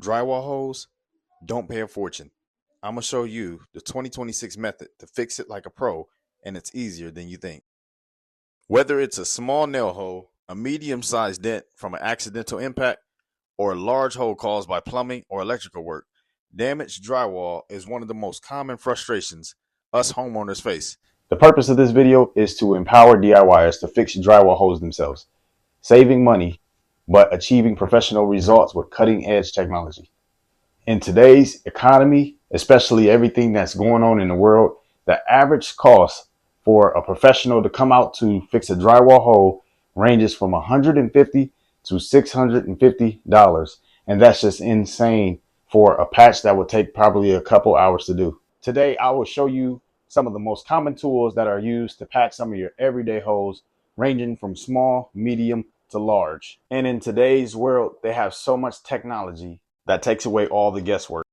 Drywall holes don't pay a fortune. I'm going to show you the 2026 method to fix it like a pro, and it's easier than you think. Whether it's a small nail hole, a medium sized dent from an accidental impact, or a large hole caused by plumbing or electrical work, damaged drywall is one of the most common frustrations us homeowners face. The purpose of this video is to empower DIYers to fix drywall holes themselves, saving money but achieving professional results with cutting edge technology. In today's economy, especially everything that's going on in the world, the average cost for a professional to come out to fix a drywall hole ranges from $150 to $650. And that's just insane for a patch that would take probably a couple hours to do. Today, I will show you some of the most common tools that are used to patch some of your everyday holes, ranging from small, medium, to large. And in today's world, they have so much technology that takes away all the guesswork.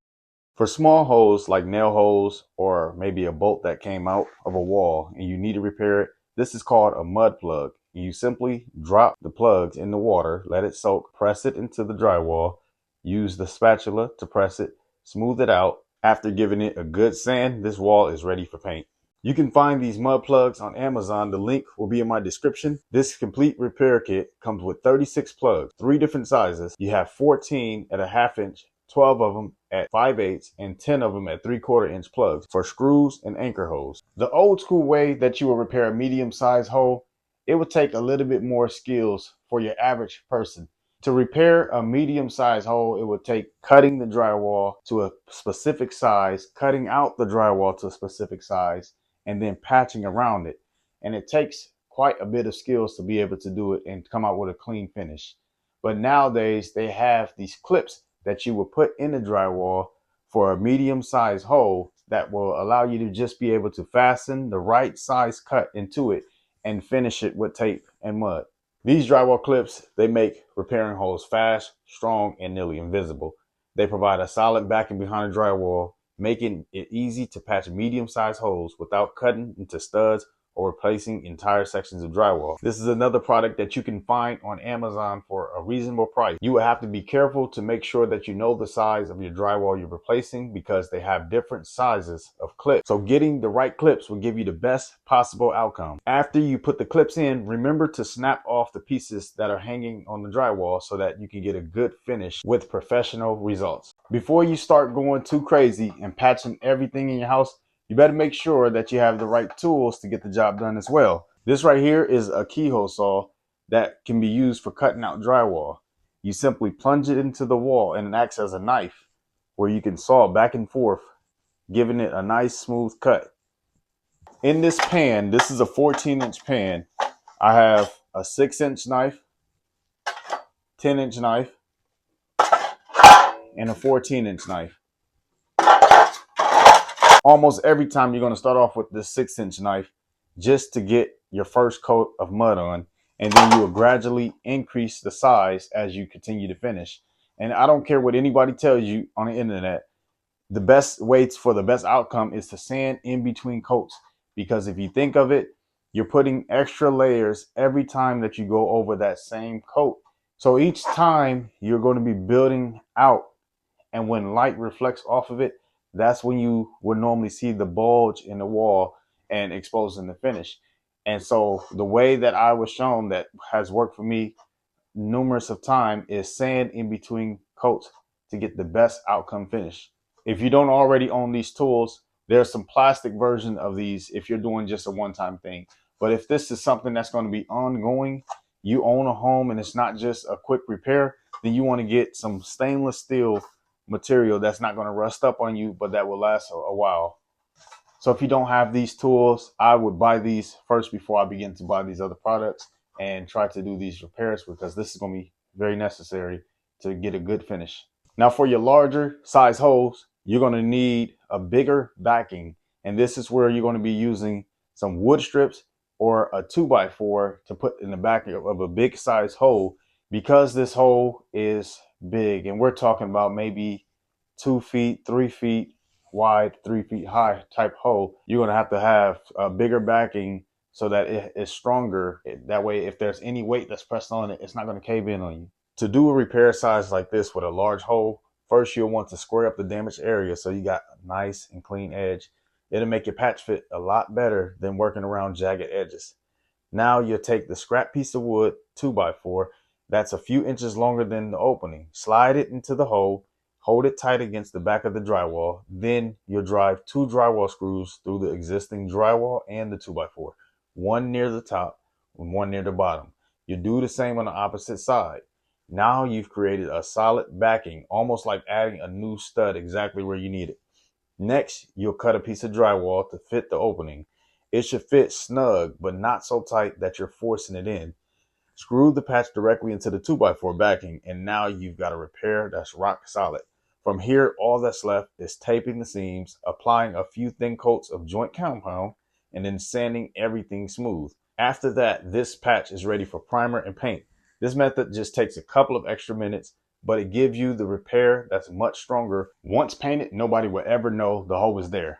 For small holes like nail holes or maybe a bolt that came out of a wall and you need to repair it, this is called a mud plug. You simply drop the plugs in the water, let it soak, press it into the drywall, use the spatula to press it, smooth it out. After giving it a good sand, this wall is ready for paint. You can find these mud plugs on Amazon. The link will be in my description. This complete repair kit comes with 36 plugs, 3 different sizes. You have 14 at a ½ inch, 12 of them at 5/8, and 10 of them at 3/4 inch plugs for screws and anchor holes. The old school way that you would repair a medium sized hole, it would take a little bit more skills for your average person. To repair a medium-sized hole, it would take cutting the drywall to a specific size, cutting out the drywall to a specific size, and then patching around it. And it takes quite a bit of skills to be able to do it and come out with a clean finish. But nowadays, they have these clips that you will put in the drywall for a medium-sized hole that will allow you to just be able to fasten the right size cut into it and finish it with tape and mud. These drywall clips, they make repairing holes fast, strong, and nearly invisible. They provide a solid backing behind the drywall, making it easy to patch medium-sized holes without cutting into studs or replacing entire sections of drywall. This is another product that you can find on Amazon for a reasonable price. You will have to be careful to make sure that you know the size of your drywall you're replacing because they have different sizes of clips. So getting the right clips will give you the best possible outcome. After you put the clips in, remember to snap off the pieces that are hanging on the drywall so that you can get a good finish with professional results. Before you start going too crazy and patching everything in your house, you better make sure that you have the right tools to get the job done as well. This right here is a keyhole saw that can be used for cutting out drywall. You simply plunge it into the wall and it acts as a knife where you can saw back and forth, giving it a nice smooth cut. In this pan, this is a 14-inch pan. I have a 6-inch knife, 10-inch knife, and a 14-inch knife. Almost every time you're going to start off with this 6-inch knife just to get your first coat of mud on, and then you will gradually increase the size as you continue to finish. And I don't care what anybody tells you on the internet, the best way for the best outcome is to sand in between coats, because if you think of it, you're putting extra layers every time that you go over that same coat. So each time you're going to be building out, and when light reflects off of it, that's when you would normally see the bulge in the wall and exposing the finish. And so the way that I was shown that has worked for me numerous of time is sand in between coats to get the best outcome finish. If you don't already own these tools, there's some plastic version of these if you're doing just a one-time thing. But if this is something that's going to be ongoing, you own a home and it's not just a quick repair, then you want to get some stainless steel material that's not going to rust up on you, but that will last a while. So if you don't have these tools, I would buy these first before I begin to buy these other products and try to do these repairs, because this is going to be very necessary to get a good finish. Now for your larger size holes, you're going to need a bigger backing, and this is where you're going to be using some wood strips or a 2x4 to put in the back of a big size hole. Because this hole is big, and we're talking about maybe 2 feet, 3 feet wide, 3 feet high type hole, you're going to have a bigger backing so that it is stronger. That way, if there's any weight that's pressed on it, it's not going to cave in on you. To do a repair size like this with a large hole, First, you'll want to square up the damaged area so you got a nice and clean edge. It'll make your patch fit a lot better than working around jagged edges. Now you'll take the scrap piece of wood, 2x4, that's a few inches longer than the opening. Slide it into the hole, hold it tight against the back of the drywall. Then you'll drive 2 drywall screws through the existing drywall and the 2x4, one near the top and one near the bottom. You do the same on the opposite side. Now you've created a solid backing, almost like adding a new stud exactly where you need it. Next, you'll cut a piece of drywall to fit the opening. It should fit snug, but not so tight that you're forcing it in. Screw the patch directly into the 2x4 backing, and now you've got a repair that's rock solid. From here, all that's left is taping the seams, applying a few thin coats of joint compound, and then sanding everything smooth. After that, this patch is ready for primer and paint. This method just takes a couple of extra minutes, but it gives you the repair that's much stronger. Once painted, nobody will ever know the hole was there.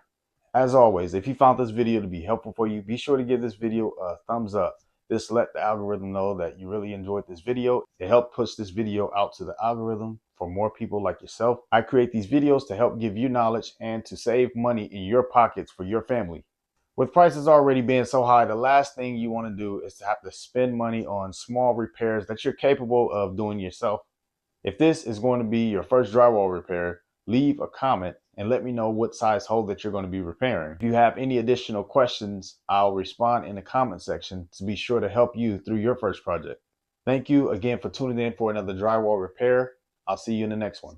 As always, if you found this video to be helpful for you, be sure to give this video a thumbs up. This let the algorithm know that you really enjoyed this video. It helped push this video out to the algorithm for more people like yourself. I create these videos to help give you knowledge and to save money in your pockets for your family. With prices already being so high, the last thing you want to do is to have to spend money on small repairs that you're capable of doing yourself. If this is going to be your first drywall repair, leave a comment and let me know what size hole that you're going to be repairing. If you have any additional questions, I'll respond in the comment section to be sure to help you through your first project. Thank you again for tuning in for another drywall repair. I'll see you in the next one.